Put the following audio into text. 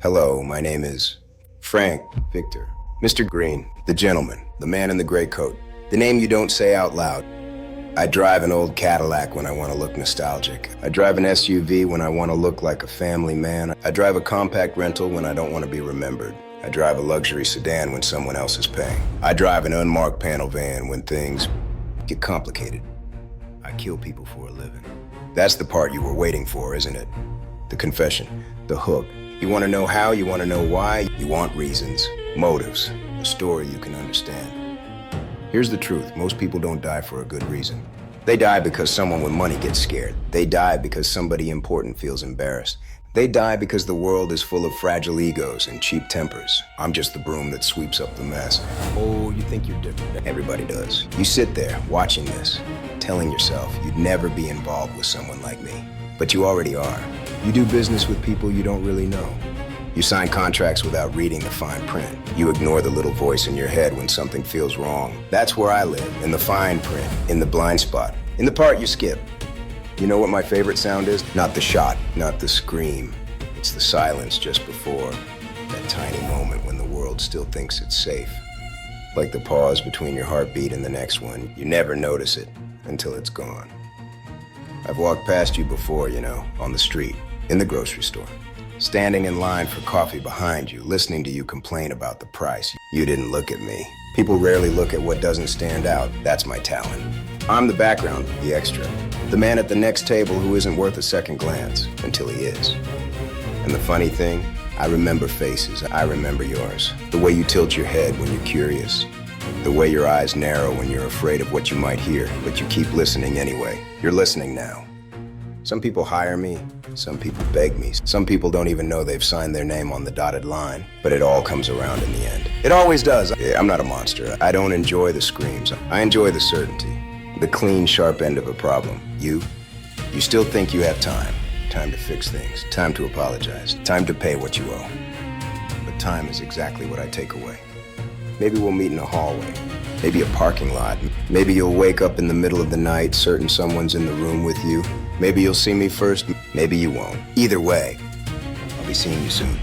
Hello, my name is Frank Victor. Mr. Green, the gentleman, the man in the gray coat. The name you don't say out loud. I drive an old Cadillac when I want to look nostalgic. I drive an SUV when I want to look like a family man. I drive a compact rental when I don't want to be remembered. I drive a luxury sedan when someone else is paying. I drive an unmarked panel van when things get complicated. I kill people for a living. That's the part you were waiting for, isn't it? The confession, the hook. You want to know how, you want to know why, you want reasons, motives, a story you can understand. Here's the truth, most people don't die for a good reason. They die because someone with money gets scared. They die because somebody important feels embarrassed. They die because the world is full of fragile egos and cheap tempers. I'm just the broom that sweeps up the mess. Oh, you think you're different? Everybody does. You sit there, watching this, telling yourself you'd never be involved with someone like me. But you already are. You do business with people you don't really know. You sign contracts without reading the fine print. You ignore the little voice in your head when something feels wrong. That's where I live, in the fine print, in the blind spot, in the part you skip. You know what my favorite sound is? Not the shot, not the scream. It's the silence just before, that tiny moment when the world still thinks it's safe. Like the pause between your heartbeat and the next one. You never notice it until it's gone. I've walked past you before, on the street, in the grocery store. Standing in line for coffee behind you, listening to you complain about the price. You didn't look at me. People rarely look at what doesn't stand out. That's my talent. I'm the background, the extra. The man at the next table who isn't worth a second glance, until he is. And the funny thing, I remember faces. I remember yours. The way you tilt your head when you're curious. The way your eyes narrow when you're afraid of what you might hear, but you keep listening anyway. You're listening now. Some people hire me, some people beg me, some people don't even know they've signed their name on the dotted line, but it all comes around in the end. It always does. I'm not a monster. I don't enjoy the screams. I enjoy the certainty, the clean, sharp end of a problem. You still think you have time to fix things, time to apologize, time to pay what you owe. But time is exactly what I take away. Maybe we'll meet in a hallway, maybe a parking lot. Maybe you'll wake up in the middle of the night, certain someone's in the room with you. Maybe you'll see me first, maybe you won't. Either way, I'll be seeing you soon.